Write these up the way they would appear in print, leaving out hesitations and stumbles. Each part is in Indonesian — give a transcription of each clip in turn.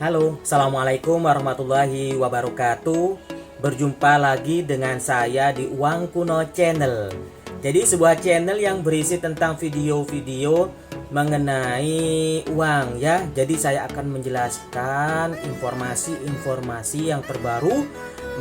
Halo, Assalamualaikum warahmatullahi wabarakatuh. Berjumpa lagi dengan saya di Uang Kuno Channel. Jadi sebuah channel yang berisi tentang video-video mengenai uang ya. Jadi saya akan menjelaskan informasi-informasi yang terbaru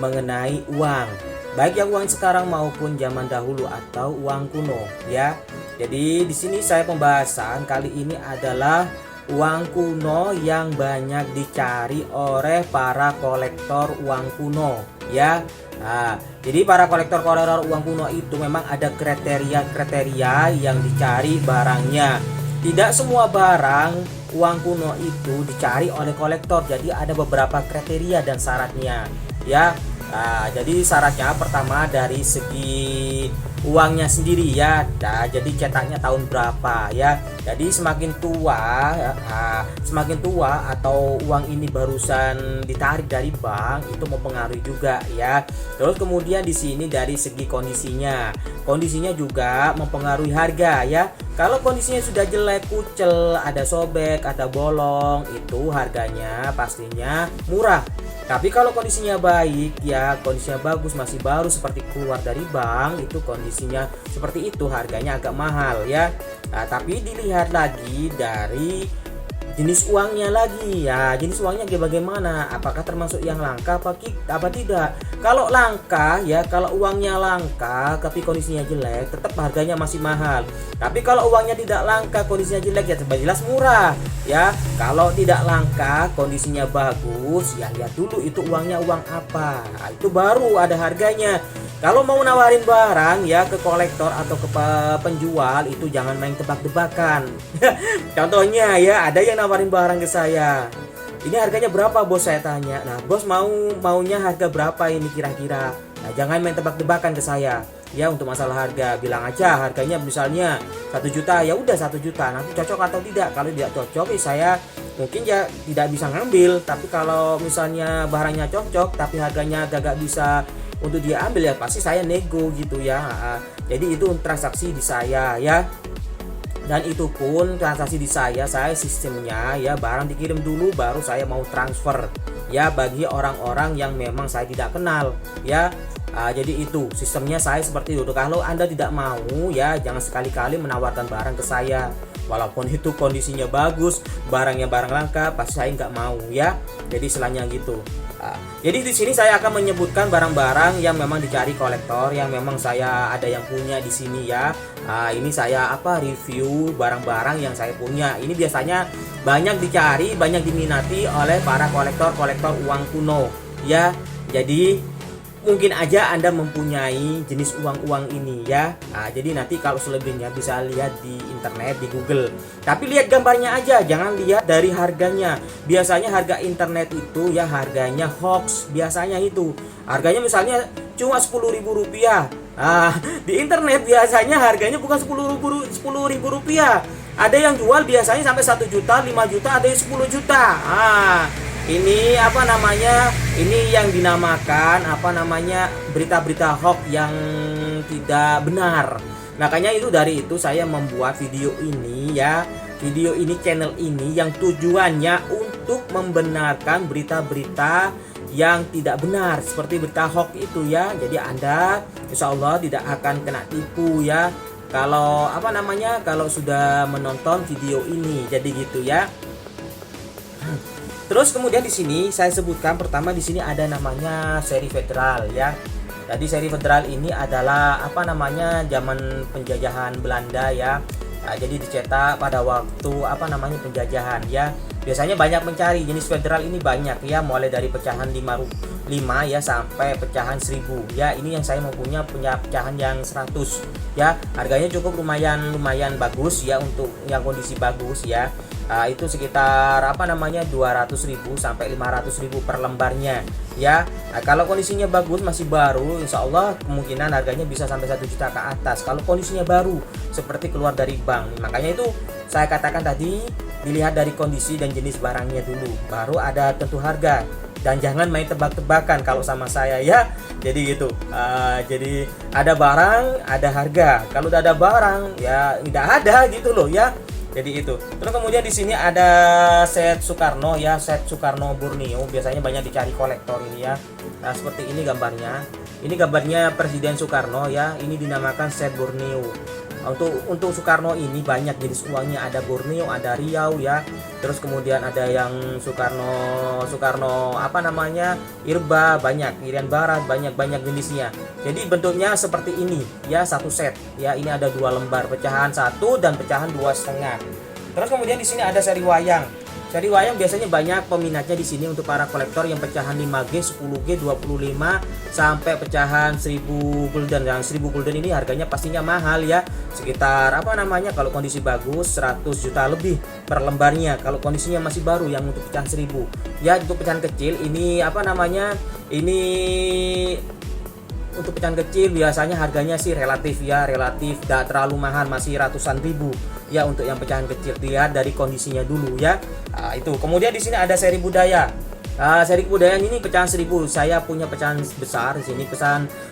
mengenai uang, baik yang uang sekarang maupun zaman dahulu atau uang kuno ya. Jadi di sini saya pembahasan kali ini adalah uang kuno yang banyak dicari oleh para kolektor uang kuno ya. Nah, jadi para kolektor uang kuno itu memang ada kriteria yang dicari barangnya. Tidak semua barang uang kuno itu dicari oleh kolektor. Jadi ada beberapa kriteria dan syaratnya ya. Nah, jadi syaratnya pertama dari segi uangnya sendiri ya. Nah, jadi cetaknya tahun berapa ya. Jadi semakin tua atau uang ini barusan ditarik dari bank itu mempengaruhi juga ya. Terus kemudian di sini dari segi kondisinya juga mempengaruhi harga ya. Kalau kondisinya sudah jelek, kucel, ada sobek, ada bolong, itu harganya pastinya murah. Tapi kalau kondisinya baik ya, kondisinya bagus, masih baru seperti keluar dari bank, itu kondisinya seperti itu, harganya agak mahal ya. Nah, tapi dilihat lagi dari jenis uangnya lagi ya. Jenis uangnya bagaimana? Apakah termasuk yang langka apa tidak? Kalau langka ya, kalau uangnya langka tapi kondisinya jelek, tetap harganya masih mahal. Tapi kalau uangnya tidak langka, kondisinya jelek ya jelas murah ya. Kalau tidak langka, kondisinya bagus, ya lihat dulu itu uangnya uang apa. Nah, itu baru ada harganya. Kalau mau nawarin barang ya ke kolektor atau ke penjual, itu jangan main tebak-tebakan. Contohnya ya, ada yang nawarin barang ke saya. Ini harganya berapa bos, saya tanya. Nah, bos maunya harga berapa ini kira-kira. Nah, jangan main tebak-tebakan ke saya. Ya, untuk masalah harga bilang aja harganya misalnya 1 juta, ya udah 1 juta. Nanti cocok atau tidak. Kalau tidak cocok saya mungkin ya tidak bisa ngambil. Tapi kalau misalnya barangnya cocok tapi harganya gak bisa untuk dia ambil, ya pasti saya nego gitu ya. Jadi itu transaksi di saya ya. Dan itu pun transaksi di saya sistemnya ya, barang dikirim dulu baru saya mau transfer ya bagi orang-orang yang memang saya tidak kenal ya. Jadi itu sistemnya saya seperti itu. Kalau Anda tidak mau ya, jangan sekali-kali menawarkan barang ke saya. Walaupun itu kondisinya bagus, barangnya barang langka, pasti saya nggak mau ya. Jadi istilahnya gitu. Jadi di sini saya akan menyebutkan barang-barang yang memang dicari kolektor, yang memang saya ada yang punya di sini ya. Ini saya review barang-barang yang saya punya. Ini biasanya banyak dicari, banyak diminati oleh para kolektor uang kuno ya. Jadi mungkin aja Anda mempunyai jenis uang ini ya. Jadi nanti kalau selebihnya bisa lihat di internet, di Google. Tapi lihat gambarnya aja, jangan lihat dari harganya. Biasanya harga internet itu ya harganya hoax. Biasanya itu harganya misalnya cuma Rp10.000. Di internet biasanya harganya bukan Rp10.000. Ada yang jual biasanya sampai 1 juta, 5 juta, ada yang 10 juta. Ini ini yang dinamakan berita-berita hoax yang tidak benar. Makanya dari itu saya membuat video ini ya. Video ini, channel ini yang tujuannya untuk membenarkan berita-berita yang tidak benar seperti berita hoax itu ya. Jadi Anda insya Allah tidak akan kena tipu ya kalau kalau sudah menonton video ini. Jadi gitu ya. Terus kemudian di sini saya sebutkan pertama, di sini ada namanya seri federal ya. Jadi seri federal ini adalah zaman penjajahan Belanda ya. Jadi dicetak pada waktu penjajahan ya. Biasanya banyak mencari jenis federal ini, banyak ya, mulai dari pecahan 5 ya sampai pecahan 1000 ya. Ini yang saya mau punya pecahan yang 100 ya. Harganya cukup lumayan bagus ya, untuk yang kondisi bagus ya. Itu sekitar 200.000 sampai 500.000 per lembarnya ya. Kalau kondisinya bagus, masih baru, insya Allah kemungkinan harganya bisa sampai 1 juta ke atas kalau kondisinya baru seperti keluar dari bank. Makanya itu saya katakan tadi, dilihat dari kondisi dan jenis barangnya dulu, baru ada tentu harga. Dan jangan main tebak-tebakan kalau sama saya ya. Jadi gitu. Jadi ada barang, ada harga. Kalau udah ada barang ya tidak ada gitu loh ya. Jadi itu. Terus kemudian di sini ada set Soekarno ya, set Soekarno Borneo. Biasanya banyak dicari kolektor ini ya. Nah, seperti ini gambarnya. Ini gambarnya Presiden Soekarno ya. Ini dinamakan set Borneo. Untuk Soekarno ini banyak jenis uangnya, ada Borneo, ada Riau ya. Terus kemudian ada yang Soekarno apa namanya, Irba, banyak, Irian Barat, banyak jenisnya. Jadi bentuknya seperti ini ya, satu set ya. Ini ada 2 lembar, pecahan 1 dan pecahan 2,5. Terus kemudian di sini ada seri wayang. Seri wayang biasanya banyak peminatnya di sini untuk para kolektor yang pecahan 5G, 10G, 25 sampai pecahan 1000 gulden. Yang 1000 gulden ini harganya pastinya mahal ya. Sekitar apa namanya, kalau kondisi bagus 100 juta lebih per lembarnya. Kalau kondisinya masih baru yang untuk pecahan 1000. Ya, untuk pecahan kecil ini apa namanya? Ini untuk pecahan kecil biasanya harganya sih relatif tidak terlalu mahal, masih ratusan ribu ya untuk yang pecahan kecil. Lihat dari kondisinya dulu ya. Nah, itu. Kemudian di sini ada seri budaya. Seri kebudayaan ini pecahan 1000. Saya punya pecahan besar di sini.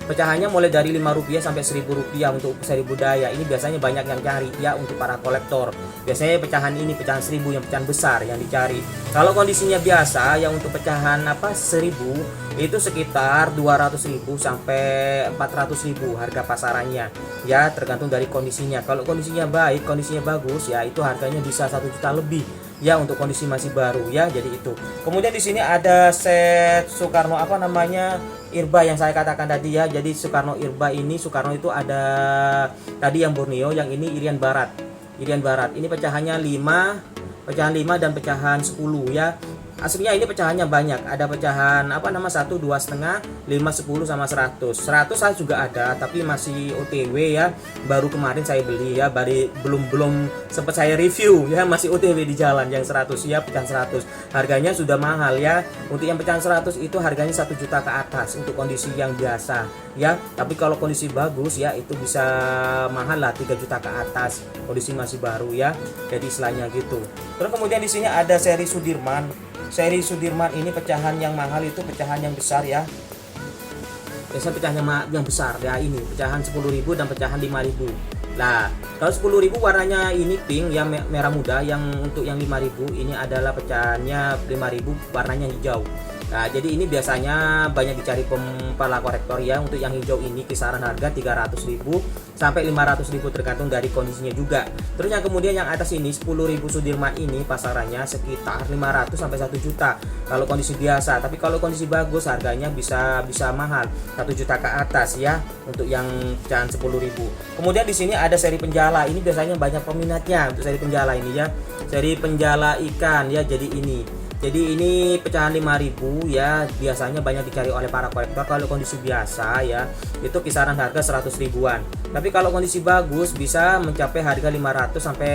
Pecahannya mulai dari Rp5 sampai Rp1000 untuk seri budaya. Ini biasanya banyak yang cari ya untuk para kolektor. Biasanya pecahan ini pecahan 1000 yang pecahan besar yang dicari. Kalau kondisinya biasa yang untuk pecahan 1000 itu sekitar 200.000 sampai 400.000 harga pasarannya ya, tergantung dari kondisinya. Kalau kondisinya baik, kondisinya bagus ya, itu harganya bisa 1 juta lebih ya untuk kondisi masih baru ya. Jadi itu. Kemudian di sini ada set Soekarno apa namanya, Irba yang saya katakan tadi ya. Jadi Soekarno Irba ini, Soekarno itu ada tadi yang Borneo, yang ini Irian Barat. Ini pecahannya 5, pecahan 5 dan pecahan 10 ya. Aslinya ini pecahannya banyak, ada pecahan 1, 2,5, 5, 10 sama 100. 100 saya juga ada, tapi masih OTW ya. Baru kemarin saya beli ya, belum sempat saya review ya, masih OTW di jalan yang 100 ya, pecahan 100. Harganya sudah mahal ya. Untuk yang pecahan 100 itu harganya 1 juta ke atas untuk kondisi yang biasa ya. Tapi kalau kondisi bagus ya itu bisa mahal lah, 3 juta ke atas. Kondisi masih baru ya. Jadi istilahnya gitu. Terus kemudian di sini ada seri Sudirman. Seri Sudirman ini pecahan yang mahal itu pecahan yang besar ya. Biasanya pecahan yang besar ya, ini pecahan 10.000 dan pecahan 5.000. Nah, kalau 10.000 warnanya ini pink ya, merah muda. Yang untuk yang 5.000 ini adalah pecahannya 5.000 warnanya hijau. Nah, jadi ini biasanya banyak dicari para kolektor ya. Untuk yang hijau ini kisaran harga 300.000 sampai 500.000 tergantung dari kondisinya juga. Terus yang kemudian yang atas ini 10.000 Sudirman ini pasarannya sekitar 500 sampai 1 juta kalau kondisi biasa. Tapi kalau kondisi bagus harganya bisa mahal, 1 juta ke atas ya untuk yang pecahan 10.000. Kemudian di sini ada seri penjala. Ini biasanya banyak peminatnya untuk seri penjala ini ya. Seri penjala ikan ya. Jadi ini pecahan 5.000 ya, biasanya banyak dicari oleh para kolektor. Kalau kondisi biasa ya itu kisaran harga 100 ribuan. Tapi kalau kondisi bagus bisa mencapai harga 500 sampai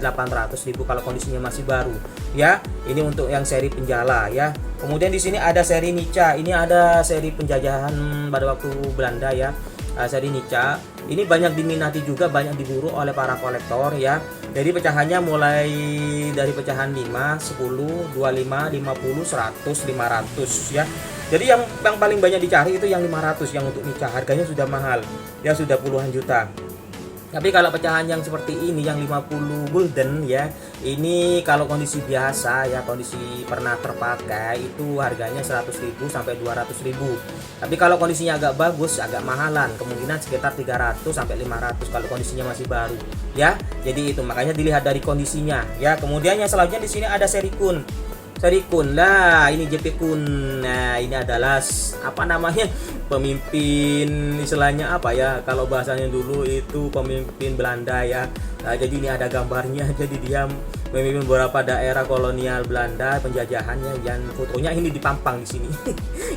800.000 kalau kondisinya masih baru ya. Ini untuk yang seri penjala ya. Kemudian di sini ada seri Nica. Ini ada seri penjajahan pada waktu Belanda ya. Seri Nica ini banyak diminati juga, banyak diburu oleh para kolektor ya. Jadi pecahannya mulai dari pecahan 5, 10, 25, 50, 100, 500 ya. Jadi yang paling banyak dicari itu yang 500 yang untuk Nica. Harganya sudah mahal ya, sudah puluhan juta. Tapi kalau pecahan yang seperti ini yang 50 gulden ya, ini kalau kondisi biasa ya, kondisi pernah terpakai itu harganya 100.000 sampai 200.000. Tapi kalau kondisinya agak bagus, agak mahalan, kemungkinan sekitar 300 sampai 500 kalau kondisinya masih baru ya. Jadi itu makanya dilihat dari kondisinya ya. Kemudian yang selanjutnya di sini ada seri Kun. Seri Kun lah, ini JP Kun. Nah, ini adalah apa namanya, pemimpin istilahnya apa ya, kalau bahasanya dulu itu pemimpin Belanda ya. Nah, jadi ini ada gambarnya. Jadi dia memimpin beberapa daerah kolonial Belanda penjajahannya, dan fotonya ini dipampang di sini.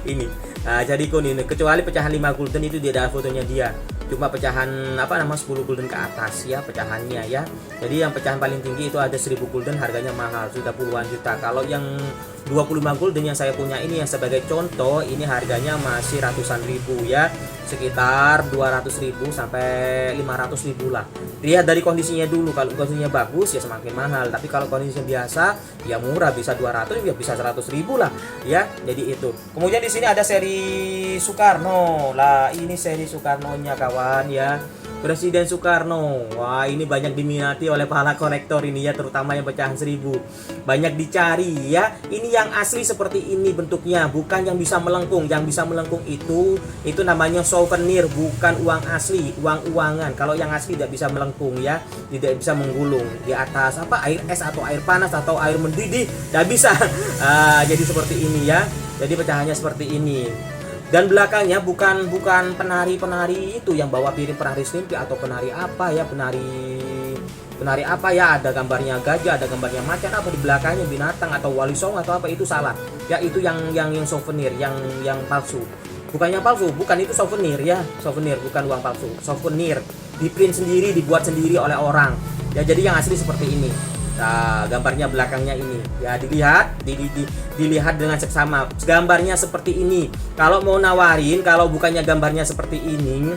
Ini. Nah, jadi Kun ini kecuali pecahan 5 gulden itu dia ada fotonya dia. Cuma pecahan 10 gulden ke atas ya pecahannya ya. Jadi yang pecahan paling tinggi itu ada 1000 gulden, harganya mahal, sudah puluhan juta. Kalau yang 25 gulden yang saya punya ini yang sebagai contoh, ini harganya masih ratusan ribu ya, sekitar 200.000 sampai 500.000 lah. Lihat dari kondisinya dulu. Kalau kondisinya bagus ya semakin mahal, tapi kalau kondisinya biasa ya murah, bisa 200 ya bisa 100.000 lah ya. Jadi itu. Kemudian di sini ada seri Soekarno lah, ini seri Soekarno-nya kawan ya. Presiden Soekarno. Wah, ini banyak diminati oleh para kolektor ini ya, terutama yang pecahan 1000. Banyak dicari ya. Ini yang asli seperti ini bentuknya, bukan yang bisa melengkung. Yang bisa melengkung itu namanya souvenir, bukan uang asli, uang-uangan. Kalau yang asli tidak bisa melengkung ya, tidak bisa menggulung di atas air es atau air panas atau air mendidih, tidak bisa. Jadi seperti ini ya. Jadi pecahannya seperti ini. Dan belakangnya bukan penari-penari itu yang bawa piring, penari Slimpi atau penari apa ya, penari apa ya, ada gambarnya gajah, ada gambarnya macan, apa di belakangnya binatang atau wali songo atau apa, itu salah. Ya itu yang souvenir, yang palsu. Bukan yang palsu, bukan, itu souvenir ya, souvenir bukan uang palsu. Souvenir di-print sendiri, dibuat sendiri oleh orang. Ya jadi yang asli seperti ini. Nah, gambarnya belakangnya ini ya, dilihat dengan seksama, gambarnya seperti ini. Kalau mau nawarin, kalau bukannya gambarnya seperti ini,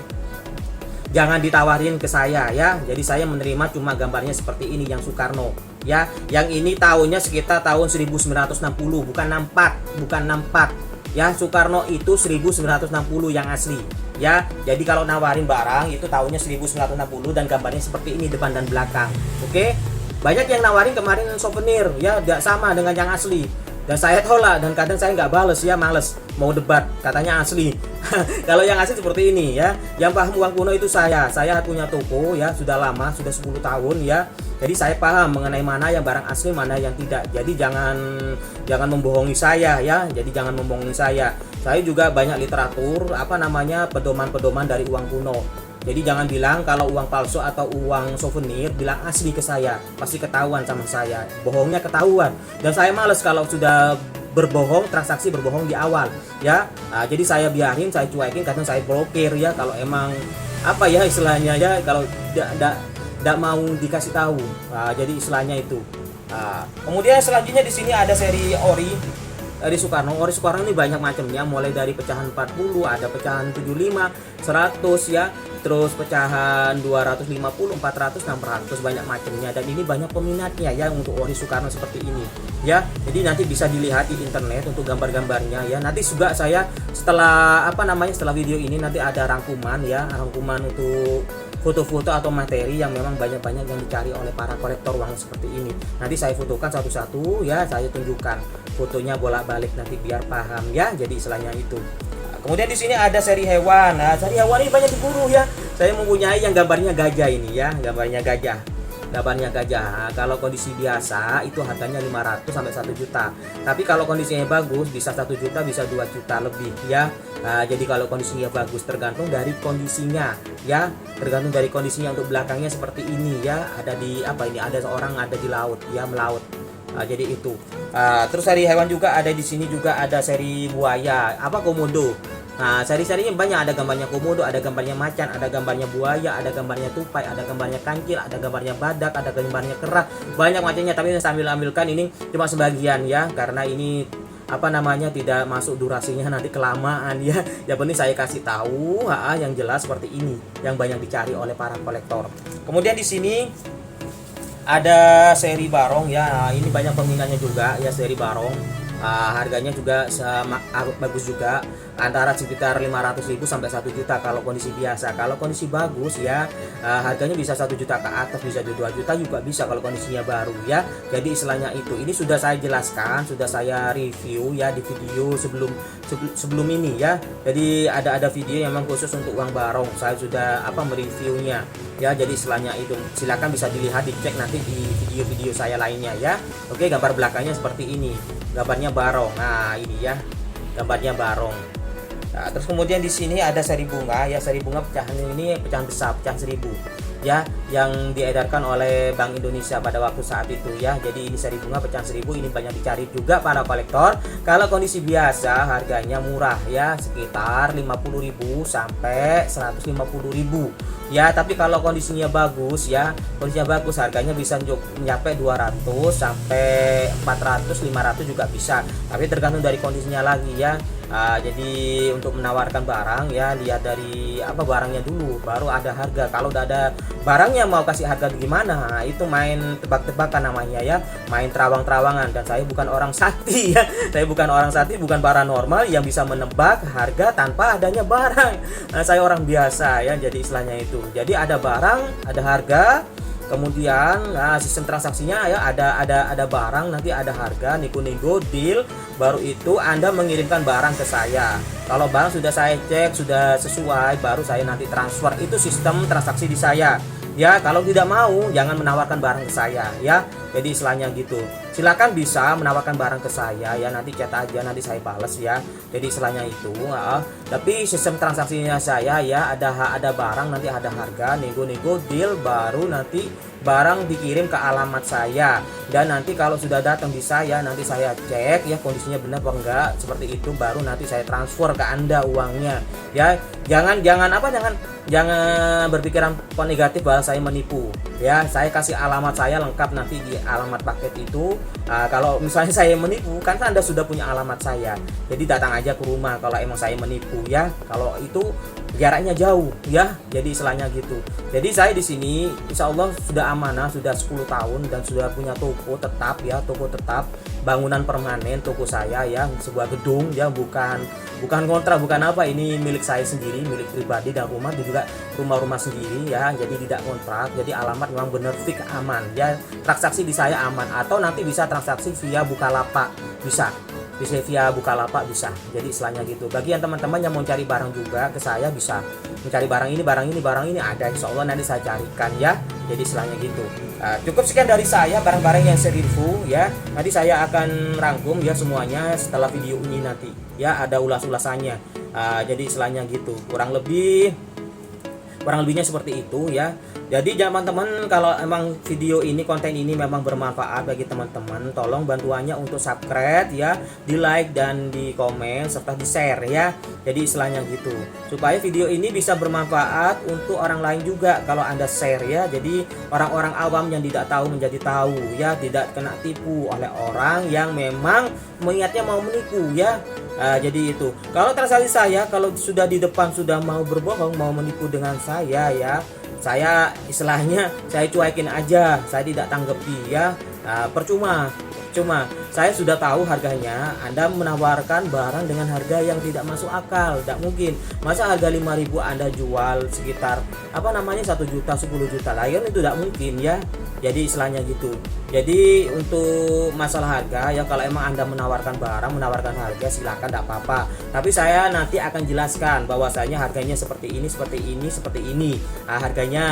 jangan ditawarin ke saya ya. Jadi saya menerima cuma gambarnya seperti ini yang Soekarno ya. Yang ini tahunnya sekitar tahun 1960, bukan 64 ya. Soekarno itu 1960 yang asli ya. Jadi kalau nawarin barang itu tahunnya 1960 dan gambarnya seperti ini depan dan belakang. Oke. Banyak yang nawarin kemarin souvenir ya, tidak sama dengan yang asli, dan saya tolak, dan kadang saya nggak bales ya, males mau debat, katanya asli. Kalau yang asli seperti ini ya, yang paham uang kuno itu saya punya toko ya, sudah lama, sudah 10 tahun ya. Jadi saya paham mengenai mana yang barang asli, mana yang tidak. Jadi jangan membohongi saya ya. Jadi jangan membohongi saya. Saya juga banyak literatur pedoman-pedoman dari uang kuno. Jadi jangan bilang kalau uang palsu atau uang souvenir bilang asli ke saya, pasti ketahuan sama saya. Bohongnya ketahuan. Dan saya males kalau sudah berbohong, transaksi berbohong di awal ya. Jadi saya biarin, saya cuekin, kadang saya blokir ya kalau emang istilahnya ya, kalau tidak mau dikasih tahu. Jadi istilahnya itu. Kemudian selanjutnya di sini ada seri ori dari Soekarno. Ori Soekarno ini banyak macamnya, mulai dari pecahan 40, ada pecahan 75, 100 ya, terus pecahan 250, 400, 600, banyak macamnya. Dan ini banyak peminatnya ya untuk ori Soekarno seperti ini ya. Jadi nanti bisa dilihat di internet untuk gambar-gambarnya ya. Nanti juga saya setelah setelah video ini nanti ada rangkuman untuk foto-foto atau materi yang memang banyak-banyak yang dicari oleh para kolektor uang seperti ini. Nanti saya fotokan satu-satu ya, saya tunjukkan fotonya bolak-balik nanti biar paham ya. Jadi istilahnya itu. Kemudian di sini ada seri hewan. Nah, seri hewan ini banyak diburu ya. Saya mempunyai yang gambarnya gajah ini ya, gambarnya gajah. Kalau kondisi biasa itu harganya 500 sampai 1 juta. Tapi kalau kondisinya bagus bisa 1 juta, bisa 2 juta lebih ya. Jadi kalau kondisinya bagus tergantung dari kondisinya ya. Tergantung dari kondisinya. Untuk belakangnya seperti ini ya. Ada di ada seorang ada di laut ya, melaut. Jadi itu. Terus seri hewan juga ada di sini, juga ada seri buaya, komodo. Nah, seri-serinya banyak, ada gambarnya komodo, ada gambarnya macan, ada gambarnya buaya, ada gambarnya tupai, ada gambarnya kancil, ada gambarnya badak, ada gambarnya kera, banyak macamnya. Tapi saya ambilkan ini cuma sebagian ya, karena ini tidak masuk durasinya, nanti kelamaan ya. Yang penting saya kasih tahu yang jelas seperti ini yang banyak dicari oleh para kolektor. Kemudian di sini ada seri barong ya. Nah, ini banyak peminatnya juga ya, seri barong. Harganya juga bagus juga, antara sekitar 500.000 sampai 1 juta kalau kondisi biasa. Kalau kondisi bagus ya, harganya bisa 1 juta ke atas, bisa 2 juta juga bisa kalau kondisinya baru ya. Jadi istilahnya itu. Ini sudah saya jelaskan, sudah saya review ya di video sebelum ini ya. Jadi ada video yang memang khusus untuk uang barong. Saya sudah mereviewnya ya. Jadi istilahnya itu. Silakan bisa dilihat, dicek nanti di video-video saya lainnya ya. Oke, gambar belakangnya seperti ini. Gambarnya barong. Nah, ini ya. Gambarnya barong. Nah, terus kemudian di sini ada seri bunga ya. Seri bunga pecahan ini pecahan besar, pecahan 1000 ya, yang diedarkan oleh Bank Indonesia pada waktu saat itu ya. Jadi ini seri bunga pecahan 1000, ini banyak dicari juga para kolektor. Kalau kondisi biasa harganya murah ya, sekitar 50.000 sampai 150.000 ya. Tapi kalau kondisinya bagus ya, harganya bisa mencapai 200 sampai 400, 500 juga bisa. Tapi tergantung dari kondisinya lagi ya. Jadi untuk menawarkan barang ya lihat dari apa barangnya dulu baru ada harga. Kalau udah ada barangnya mau kasih harga gimana, nah, itu main tebak-tebakan namanya ya, main terawang-terawangan. Dan saya bukan orang sakti ya, saya bukan orang sakti, bukan paranormal yang bisa menebak harga tanpa adanya barang. Nah, saya orang biasa ya, jadi istilahnya itu. Jadi ada barang, ada harga. Kemudian sistem transaksinya ya ada barang, nanti ada harga, nego-nego, deal, baru itu Anda mengirimkan barang ke saya. Kalau barang sudah saya cek sudah sesuai, baru saya nanti transfer. Itu sistem transaksi di saya. Ya, kalau tidak mau jangan menawarkan barang ke saya ya. Jadi istilahnya gitu. Silakan bisa menawarkan barang ke saya ya, nanti chat aja nanti saya balas ya. Jadi istilahnya itu. Tapi sistem transaksinya saya ya ada barang nanti ada harga, nego-nego, deal, baru nanti barang dikirim ke alamat saya. Dan nanti kalau sudah datang di saya nanti saya cek ya kondisinya benar apa enggak, seperti itu baru nanti saya transfer ke Anda uangnya. Ya, jangan berpikiran negatif bahwa saya menipu ya. Saya kasih alamat saya lengkap nanti di alamat paket itu. Kalau misalnya saya menipu kan Anda sudah punya alamat saya, jadi datang aja ke rumah kalau emang saya menipu ya. Kalau itu jaraknya jauh ya, jadi istilahnya gitu. Jadi saya di sini insya Allah sudah amanah, sudah 10 tahun dan sudah punya toko tetap ya, toko tetap, bangunan permanen toko saya ya, sebuah gedung ya, bukan kontrak, bukan apa, ini milik saya sendiri, milik pribadi, dan rumah juga rumah-rumah sendiri ya, jadi tidak kontrak. Jadi alamat memang benar fix aman ya, transaksi di saya aman. Atau nanti bisa transaksi via Bukalapak, bisa via Bukalapak bisa. Jadi istilahnya gitu. Bagi yang teman-teman yang mau cari barang juga ke saya bisa mencari barang ini ada, insya Allah nanti saya carikan ya. Jadi istilahnya gitu. Cukup sekian dari saya, barang-barang yang saya review ya. Nanti saya akan rangkum ya semuanya setelah video ini nanti ya, ada ulas-ulasannya. Jadi istilahnya gitu. Kurang lebihnya seperti itu ya. Jadi teman-teman, kalau emang video ini, konten ini memang bermanfaat bagi teman-teman, tolong bantuannya untuk subscribe ya, di like dan di komen serta di share ya. Jadi istilahnya gitu, supaya video ini bisa bermanfaat untuk orang lain juga kalau Anda share ya. Jadi orang-orang awam yang tidak tahu menjadi tahu ya, tidak kena tipu oleh orang yang memang niatnya mau menipu ya. Jadi itu, kalau transaksi saya kalau sudah di depan sudah mau berbohong, mau menipu dengan saya ya, saya istilahnya saya cuekin aja, saya tidak tanggapi ya. Percuma saya sudah tahu harganya. Anda menawarkan barang dengan harga yang tidak masuk akal, tidak mungkin. Masa harga 5.000 Anda jual sekitar 1 juta, 10 juta, lain itu tidak mungkin ya. Jadi istilahnya gitu. Jadi untuk masalah harga ya, kalau emang Anda menawarkan barang, menawarkan harga, silakan, tidak apa-apa. Tapi saya nanti akan jelaskan bahwasanya harganya seperti ini harganya.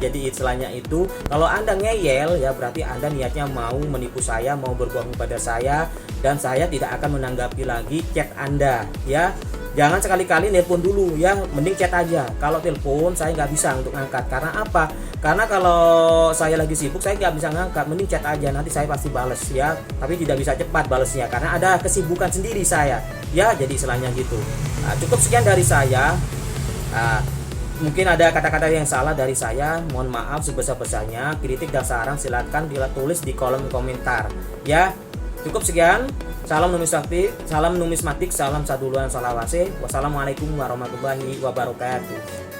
Jadi istilahnya itu, kalau Anda ngeyel ya berarti Anda niatnya mau menipu saya, mau berbohong pada saya, dan saya tidak akan menanggapi lagi chat Anda ya. Jangan sekali-kali nelpon dulu ya, mending chat aja. Kalau telepon saya nggak bisa untuk ngangkat. Karena apa? Karena kalau saya lagi sibuk saya nggak bisa ngangkat, mending chat aja, nanti saya pasti bales ya. Tapi tidak bisa cepat balesnya karena ada kesibukan sendiri saya ya. Jadi istilahnya gitu. Cukup sekian dari saya. Mungkin ada kata-kata yang salah dari saya, mohon maaf sebesar-besarnya. Kritik dan saran silakan tulis di kolom komentar ya. Cukup sekian. Salam numismatik, salam saduluan salawase. Wassalamualaikum warahmatullahi wabarakatuh.